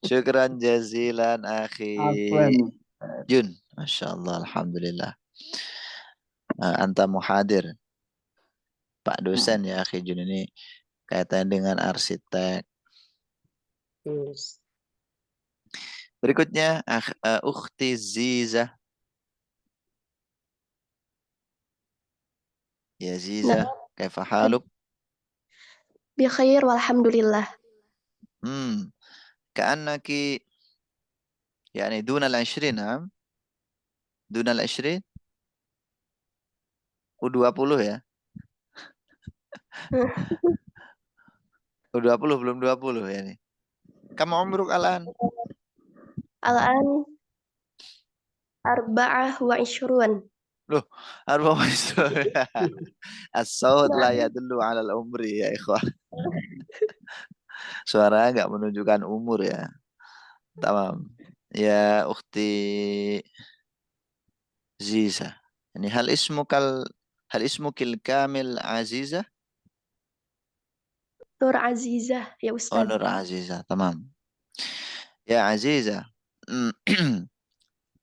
Syukran jazilan akhi Afwan. Jun. Masya Allah, alhamdulillah. Anta muhadir. Pak dosen ya akhi Jun ini kaitannya dengan arsitek. Yes. Berikutnya Ukhti Ziza. Ya Ziza, kaifa haluk? بخير والحمد لله. كأنك يعني دون 20. نعم. دون 20 U20 ya? U20 belum 20 ya nih. Kamu umruk alan? الآن 24. Loh, 24. As-saut la yadullu 'ala al-umri ya ikhwah. Suara enggak menunjukkan umur ya. Tamam. Ya ukhti Ziza. Yani hal ismukil kamil Aziza? نور عزيزة يا Oh, أستاذ. Nur Aziza. Tamam. Ya Aziza.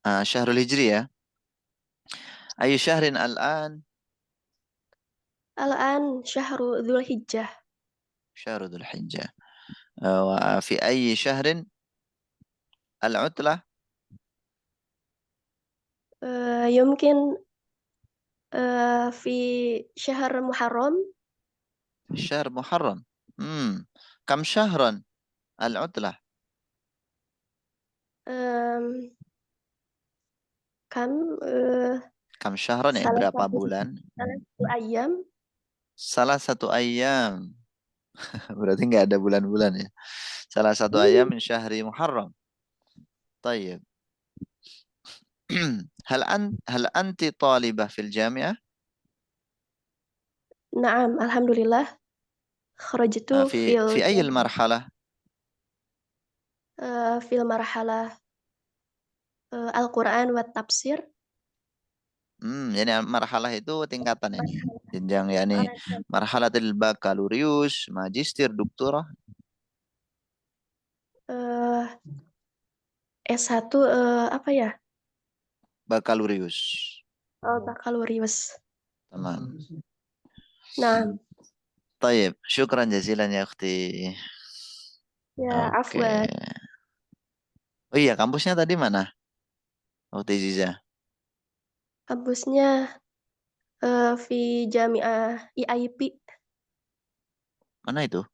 Syahrul Hijri ya. Ayu syahrin al-an? الآن شهر ذو الحجة. شهر ذو الحجة. وفي أي شهر العطلة؟ يمكن في شهر محرم. شهر محرم. كم شهرا العطلة؟ كم شهرا ya, berapa bulan? 3 أيام. Salah 1 ayam. Berarti nggak ada bulan-bulan ya. Salah 1 ayam min syahri Muharram. طيب. هل أنت طالبة في الجامعة؟ نعم الحمد لله. خرجت في أي المرحلة؟ في المرحلة القرآن والتفسير. Yani marhalah itu tingkatan ini. Jenjang yani marhalatil bakalurius, magister, doktora. S1 apa ya? Bakalurius. Bakalurius. Tamam. Nah, Tayyib, syukran jazilan ya ukhti. Ya, Oke. afwan. Oh iya, kampusnya tadi mana? Ukhti Ziza. Kampusnya di Jamiah IIP Mana itu?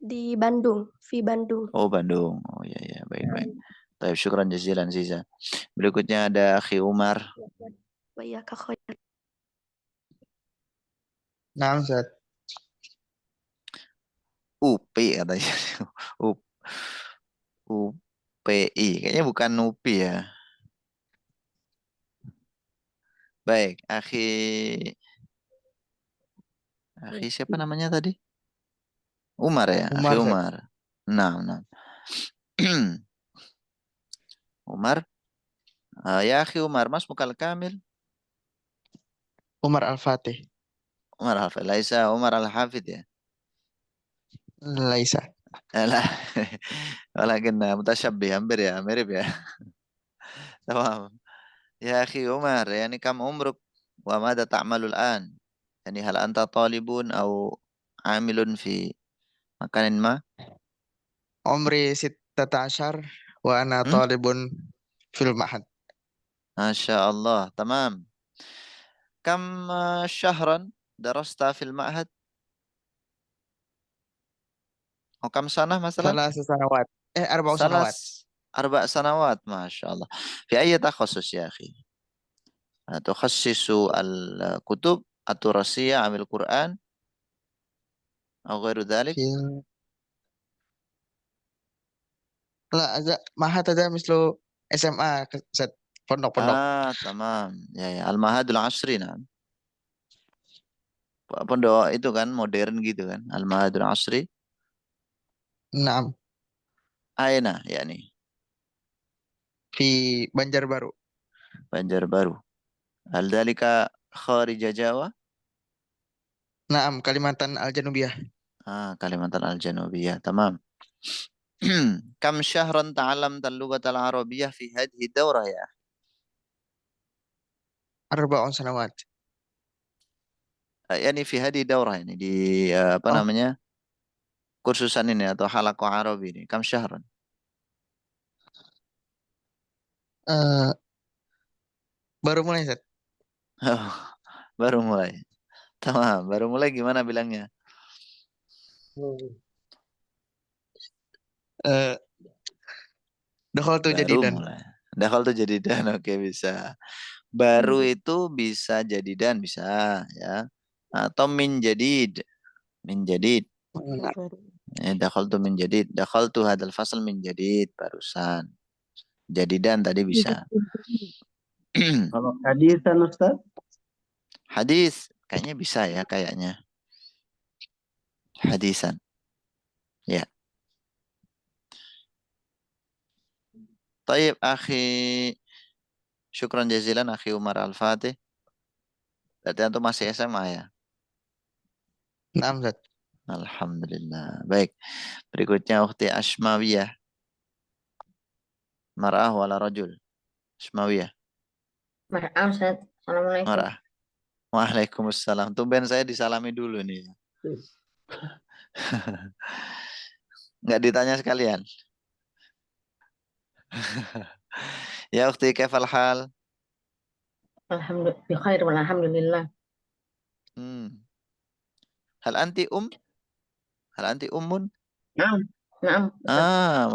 di Bandung, di Bandung. Oh, Bandung. Oh iya, iya. Baik-baik. Tayyib, syukran jazilan Ziza. Berikutnya ada Akhi Umar. Wa iya Kak Khoir. Nah, Ustaz. UPI katanya. U- UPI. Kayaknya bukan UPI ya. Baik, Akhi siapa namanya tadi? Umar ya, Akhi Umar, Ustaz. Umar. Nah. Umar. Ya Akhi Umar, Mas Mukal Kamil. Umar Al-Fatih. Umar Al-Hafid. Laisa Umar Al-Hafid ya. Laisa. لا ولكن متشبه hampir ya, mirip ya. تمام. يا أخي عمر يعني كم عمرك وماذا تعمل الآن؟ يعني هل أنت طالب أو عامل في مكان ما؟ Umri 16 wa ana talibun fil ma'had. ما شاء الله تمام. كم شهرا درست في المعهد؟ أو كم سنة مثلا؟ 3 sanawat. 4 sanawat. 4 سنوات ما شاء الله. في أي تخصص يا أخي؟ تخصص الكتب التراثية أم القرآن أو غير ذلك؟ لا معهد ada mislu SMA Ustaz. Pondok-pondok. تمام ya Al-Mahadul Asri nah. Pondok itu kan modern gitu kan, Al-Mahadul Asri. Naam. Aina yakni Di Banjarbaru. Banjarbaru. Hal dalika kharij Jawa? Naam, Kalimantan Al-Janubiyah. Kalimantan Al-Janubiyah. Tamam. Kam syahran ta'allamta al-lughah al-arabiyyah fi hadhihi ad-dawrah ya? 4 sanawat. Yani fi hadhihi ad-dawrah ini di apa namanya? Kursusan ini atau halaqah Arabi ini. Kam syahran? Baru mulai, Ustaz. Baru mulai. Tamam, baru mulai gimana bilangnya? Dakhal tuh jadi dan. Dakhal tuh jadi dan, oke bisa. Baru itu bisa jadi dan bisa ya. Atau min jadid. Dakhal tuh min jadid. Dakhal tuh hadal fasal min jadid barusan. Jadi dan tadi bisa. Kalau hadisan Ustaz? Hadis kayaknya bisa ya kayaknya. Hadisan. Ya. Tayyib akhi. Syukran jazilan akhi Umar Al-Fatih. Berarti antum masih SMA ya? Naam, Ustaz. Alhamdulillah. Baik. Berikutnya ukhti Asmawiyah. Mar'ah wala rajul. Asmawiyah. Mar'ah Ustaz. Assalamualaikum. Mar'ah. Waalaikumsalam. Tumben saya disalami dulu nih. Nggak ditanya sekalian. Ya ukhti kaifal hal? Alhamdulillah. Bi khair walhamdulillah. Hal anti Hal anti ummun? Naam.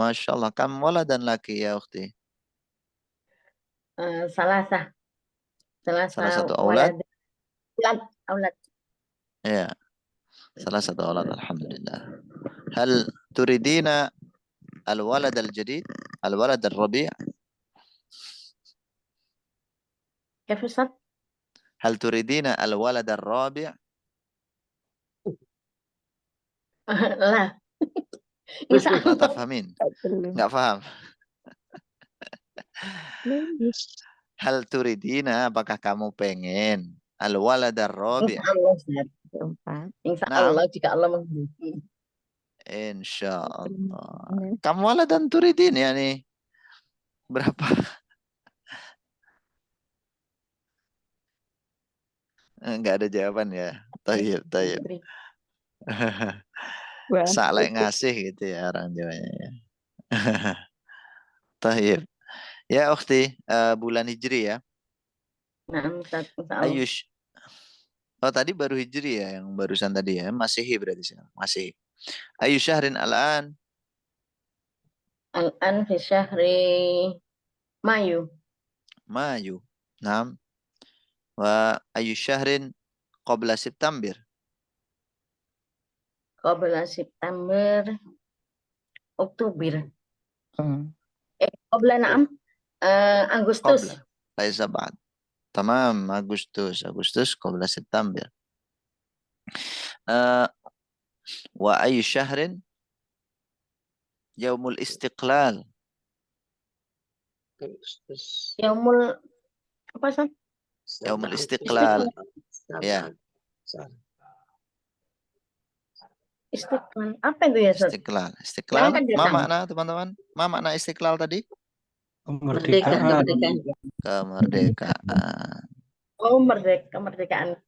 Masya Allah. Kam waladan laki ya ukhti? Salah satu aulad? Aulad. Ya. Salah satu aulad, alhamdulillah. Hal turidina al-walad al-jadid? Al-walad al-rabi'? Kayfa Ustaz? Hal turidina al-walad al-rabi'? Lah. Insya La Allah. tafhamin. Nggak paham. Hal turidina, apakah kamu pengen al-walad ar-rabi'? Insya Allah Ustaz. Insya Allah jika Allah menghendaki. Insya Allah. Kamu waladan turidin ya nih. Berapa? Enggak ada jawaban ya. Tayyib. Wah, Saleh ngasih gitu ya orang Jawanya ya. Tayyib. Ya ukhti, bulan Hijri ya. Nah, Ustaz, insya Allah. Ayush. Oh tadi baru Hijri ya, yang barusan tadi ya. Masehi berarti sekarang. Masih. Ayu syahrin al-an. Al-an fi syahri Mayu. Mayu. Naam. Wa ayu syahrin qabla September. Qabla September Oktober. hmm. Qabla na'am Agustus. Qabla. Laisa ba'd. Tamam, Agustus. Agustus qabla September. Wa ayu syahrin yaumul istiqlal. Agustus. Yaumul apa Ustaz? Yaumul Sabah. istiqlal. Sabah. Ya. Sabah. Istiqlal. Apa itu ya Ustaz? Istiqlal. Istiqlal. Yang akan Ma datang. makna teman-teman? Ma makna istiqlal tadi? Kemerdekaan. Kemerdekaan. Oh, kemerdekaan.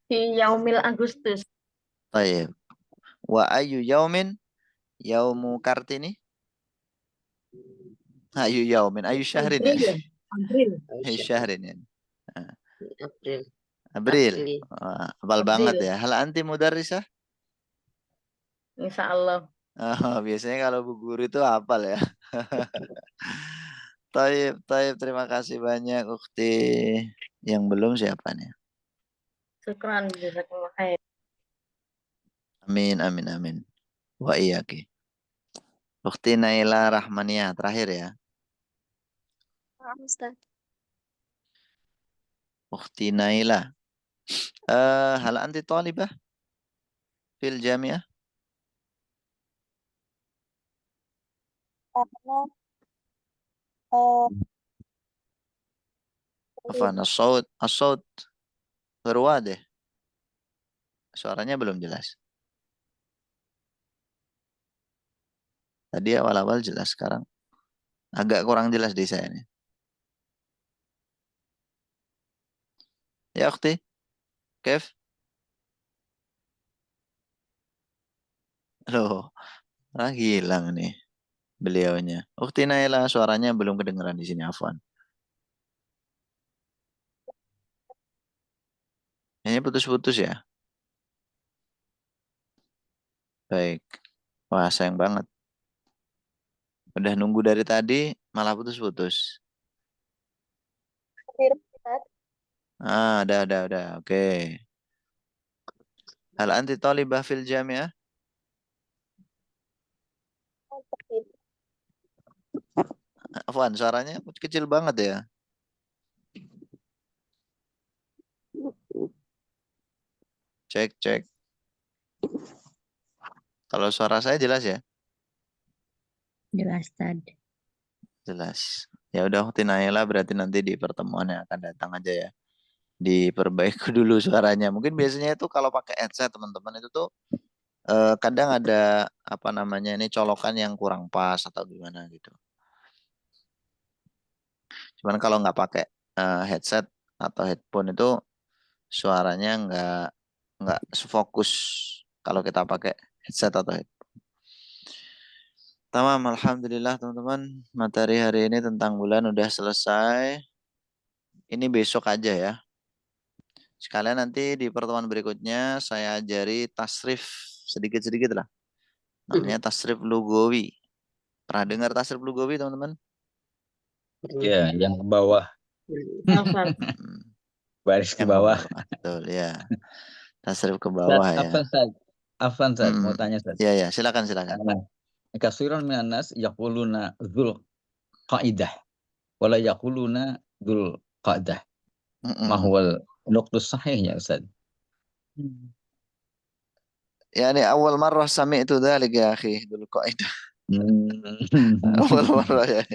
Di Yaumil Agustus. Baik. Wa ayu yaumin yaumu Kartini? Ayu yaumin, ayu syahrin ya. April. Ayu syahrin ya. April. April. April. Wah, hafal banget ya. Hal anti mudarrisah? Insya Allah. Oh, biasanya kalau bu guru itu hafal ya. Taib, terima kasih banyak Ukti. Yang belum siapa nih? Syukran. Jazakallah khair. Amin, amin, amin. Wa iyaki. Ukti Naila Rahmania terakhir ya. Ustaz. Ukti Naila. Hal anti talibah fil jamiah? Afan, as-saut berwadih. Suaranya belum jelas. Tadi awal-awal jelas, sekarang agak kurang jelas di saya nih. Ya Ukhti, Kef? Loh, hilang nih beliaunya. Ukhti Naila suaranya belum kedengeran di sini, afwan. Ini putus-putus ya? Baik. Wah, sayang banget. Udah nunggu dari tadi, malah putus-putus. Udah. Oke. Hal anti talibah fil jamiah? Afwan, suaranya kecil banget ya. Cek. Kalau suara saya jelas ya? Jelas tadi. Jelas. Ya udah Ukhti Naila berarti nanti di pertemuan yang akan datang aja ya. Diperbaiki dulu suaranya. Mungkin biasanya itu kalau pakai headset teman-teman itu tuh kadang ada apa namanya ini colokan yang kurang pas atau gimana gitu. Cuman kalau nggak pakai headset atau headphone itu suaranya nggak sefokus kalau kita pakai headset atau headphone. Tamam, alhamdulillah teman-teman, materi hari ini tentang bulan udah selesai. Ini besok aja ya. Sekalian nanti di pertemuan berikutnya saya ajari tasrif sedikit-sedikit lah. Namanya tasrif lugawi. Pernah dengar tasrif lugawi teman-teman? Ya, yang ke bawah. Baris ke Yang bawah. Betul ya. Tasrif ke bawah ya. Afan, mau tanya, Ustaz. Ya, silakan. Kasiran minan nas yaquluna dzul qaidah wala yaquluna dzul qadah. Ma huwal nuqtus sahih ya Ustaz? Yani awal marrah sami'tu dzalik ya akhi dzul qaidah. Awal marrah ya.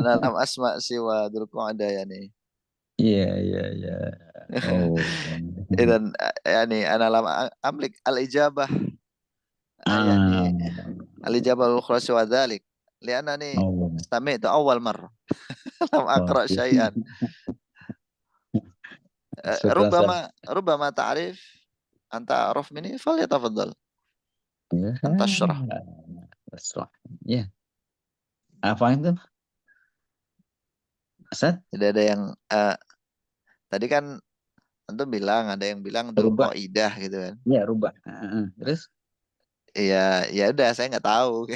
Ana lam asma' siwa dzul qaidah yani. Iya. Oh. Idan yani ana lam amlik al-ijabah. Yani al-ijabah al-ukhra siwa dzalik. Li'annani sami'tu awal marrah. Lam aqra syai'an. ربما تعرف أنت أعرف مني فليتفضل. Ya. Antasyrah. Tasrah. Ya. Apa itu? Ustaz? Jadi ada yang tadi kan tentu bilang, ada yang bilang Dzul Rubah. Qaidah gitu kan. Ya, rubah. Terus? Iya, ya udah saya nggak tahu.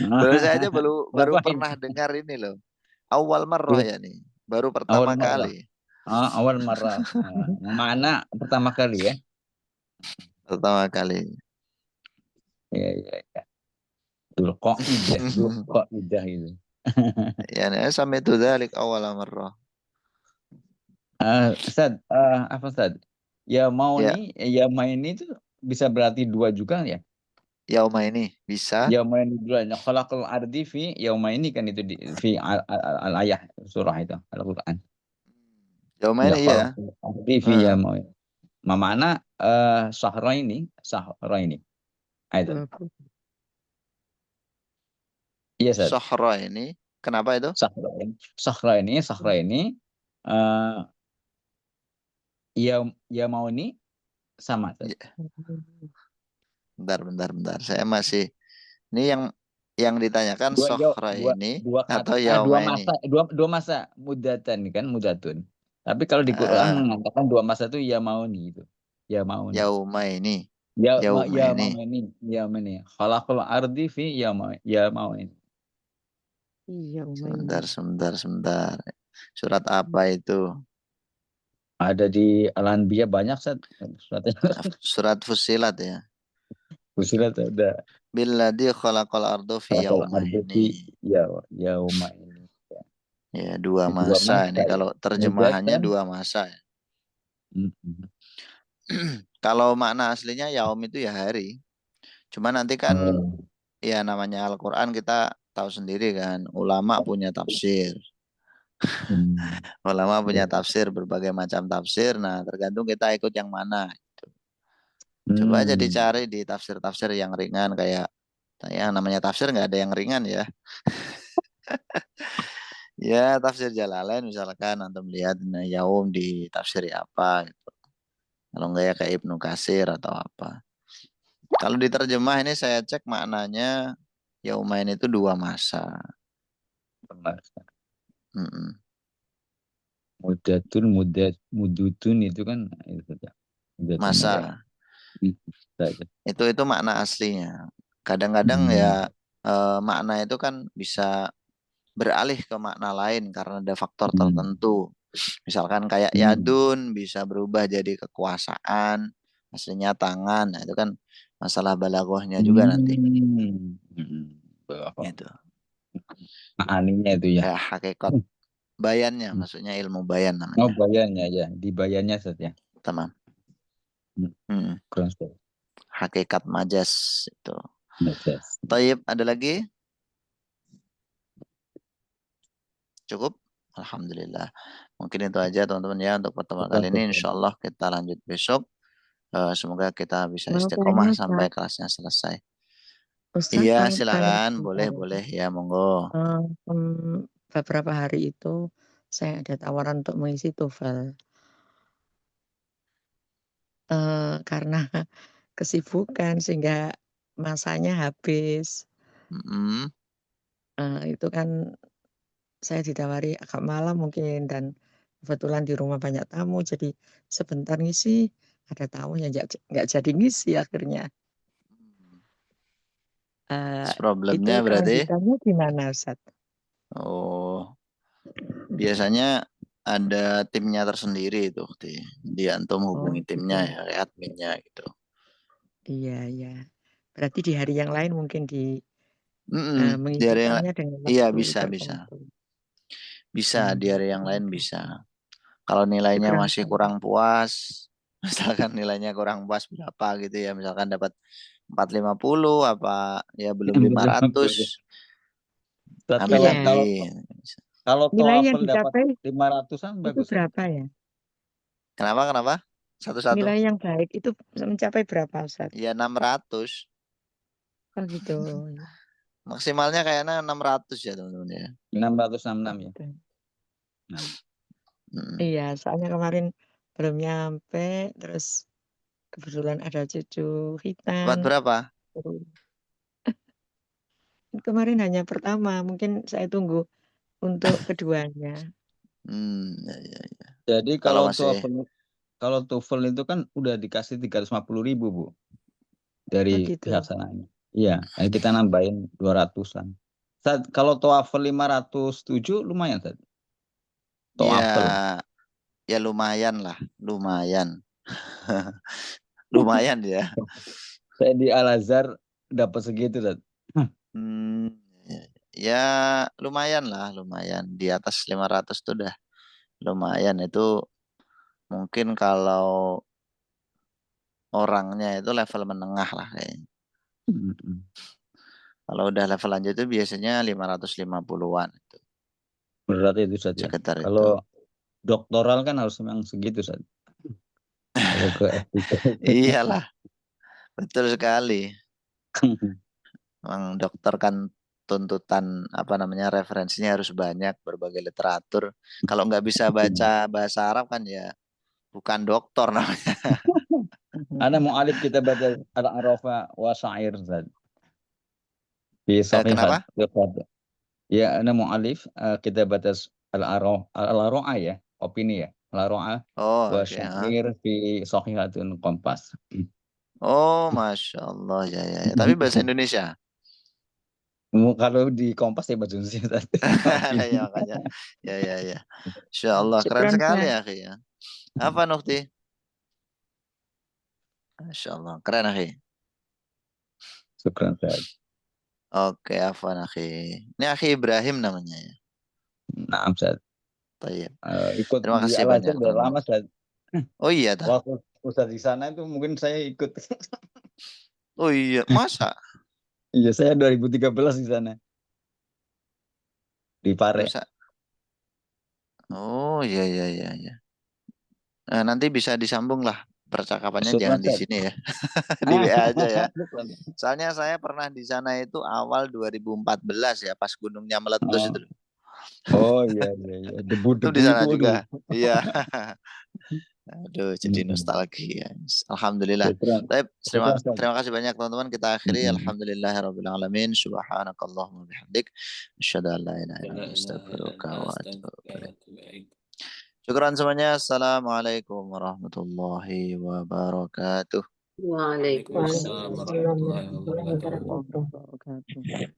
Baru saya aja baru Ngapain? pernah dengar ini loh. Awal marrah ya nih. Baru pertama Awal marrah. kali. Awal marrah. Mana pertama kali ya? Pertama kali. Ya. Dzul Qaidah itu. Ya, sampai itu dzalik awal marrah. Ustaz, apa Ustaz? Ya mau nih itu bisa berarti dua juga ya? Yauma ini bisa. Yauma ini dua. Khalaqal ardi fi yauma ini kan itu di fi al-ayah surah itu Al-Qur'an. Yauma ini ya. Khalaqal ardi fi yauma ini. Mana sahra ini. Itu. Iya, Ustaz. Sahra ini. Kenapa itu? Sahra ini ya mau ini sama. Bentar. Saya masih ini yang ditanyakan sahra ini atau yauma ini. Dua masa mudatan kan mudatun. Tapi kalau di Quran mengatakan dua masa itu ya mau nih itu. Ya mau nih. Yauma ini. Yauma ini. Khalaqal ardi fi ya mau ini. Sebentar. Surat apa itu? Ada di Al-Anbiya banyak surat Fussilat ya. Fussilat ada. Billadzi khalaqal arda fi yauma ini. Yauma ini. Ya, dua masa ini kalau terjemahannya dua masa ya. Kalau makna aslinya yaum itu ya hari. Cuma nanti kan ya namanya Al-Qur'an kita tahu sendiri kan, ulama punya tafsir. Ulama punya tafsir, berbagai macam tafsir. Nah, tergantung kita ikut yang mana gitu. Coba aja dicari di tafsir-tafsir yang ringan kayak yang namanya tafsir nggak ada yang ringan ya. Ya, tafsir Jalalain misalkan antum lihat yaum di tafsir apa gitu. Kalau enggak ya kayak Ibnu Katsir atau apa. Kalau diterjemah ini saya cek maknanya yaumain itu dua masa. Mudutun itu kan itu masa. Itu makna aslinya. Kadang-kadang ya makna itu kan bisa beralih ke makna lain karena ada faktor tertentu. Misalkan kayak yadun bisa berubah jadi kekuasaan, aslinya tangan. Nah, itu kan masalah balaghahnya juga nanti. Itu. Maknanya itu ya. Ya, hakikat bayannya, maksudnya ilmu bayan namanya. Oh, bayannya ya, di bayannya saja. Tamam. Hakikat majas itu. Thayyib, ada lagi? Cukup? Alhamdulillah. Mungkin itu aja teman-teman ya untuk pertemuan kali ini. Insyaallah kita lanjut besok. Semoga kita bisa istiqomah sampai kelasnya selesai. Iya, silakan. Boleh ya, monggo. Beberapa hari itu saya ada tawaran untuk mengisi TOEFL. Karena kesibukan sehingga masanya habis. Itu kan saya ditawari agak malam mungkin dan kebetulan di rumah banyak tamu jadi sebentar ngisi ada tamu yang nggak jadi ngisi akhirnya. Problemnya itu berarti? kelanjutannya gimana Ustaz? Oh, biasanya ada timnya tersendiri itu, di antum hubungi timnya ya, kayak adminnya gitu. Iya. Berarti di hari yang lain mungkin di di hari yang dengan iya waktu bisa. tertentu. Bisa di hari yang lain bisa. Kalau nilainya masih kurang puas, misalkan nilainya kurang puas berapa gitu ya, misalkan dapat 450 apa ya belum 500. Ambil lagi. Kalau nilai yang TOEFL dapat dicapai 500-an bagus. Itu berapa ya? Kenapa? Satu-satu. Nilai yang baik itu mencapai berapa Ustaz? Ya 600. Oh gitu. Maksimalnya kayaknya 600 ya teman-teman ya. 666 ya. Iya, soalnya kemarin belum nyampe, terus kebetulan ada cucu hitam. Dapat berapa? Kemarin hanya pertama, mungkin saya tunggu untuk keduanya. Ya. Jadi Kalau kalau TOEFL itu kan udah dikasih 350.000, Bu, Oh dari gitu. pihak sananya. Iya, kita nambahin 200-an. Kalau TOEFL 507 lumayan, Tad. TOEFL. Ya lumayan lah, lumayan. Lumayan ya. Saya di Al-Azhar dapat segitu, Tad. Ya lumayan lah, lumayan. Di atas 500 tuh udah lumayan. Itu mungkin kalau orangnya itu level menengah lah kayaknya. Kalau udah level lanjut itu biasanya 550-an itu. Berat itu saja. Sekitar Kalau itu. doktoral kan harus memang segitu saja. Kalau ke Iyalah. Betul sekali. Memang dokter kan tuntutan referensinya harus banyak, berbagai literatur. Kalau nggak bisa baca bahasa Arab kan ya bukan dokter namanya. Ana mu'alif kita baca al-arafa wa syair, Zat. Kenapa? Ya, ana mu'alif kita baca al-ara'a ya, opini ya. Al-ara'a wa syair fi sahihatun Kompas. Oh, Masya Allah, ya. Tapi bahasa Indonesia. Kalau di Kompas ya bahasa Indonesia. Ya makanya. Ya. Insya Allah, keren sekali ya. Apa Nukti? Masya Allah, keren akhi. Syukran, Ustaz. Oke, afwan akhi. Ini akhi Ibrahim namanya ya. Nah, Ustaz. Ikut Terima di kasih Al-Azhar banyak. udah lama, Ustaz. Oh iya, tak? Waktu Ustaz di sana itu mungkin saya ikut. Oh iya, masa? Iya, saya 2013 di sana. Di Pare. Oh iya. Nanti bisa disambung lah percakapannya, Syukran, jangan di Ustaz. sini ya. Di WA aja ya. Soalnya saya pernah di sana itu awal 2014 ya, pas gunungnya meletus itu. Oh iya. Debu-debu itu di sana itu, juga. Iya. Aduh, jadi nostalgia. Alhamdulillah. Baik, terima kasih banyak teman-teman. Kita akhiri alhamdulillahirabbil alamin. Subhanakallahumma bihamdik, asyhadu an la ilaha illa anta astaghfiruka wa atubu ilaik. Syukran semuanya. Assalamualaikum warahmatullahi wabarakatuh. Waalaikumsalam warahmatullahi wabarakatuh. Wabarakatuh.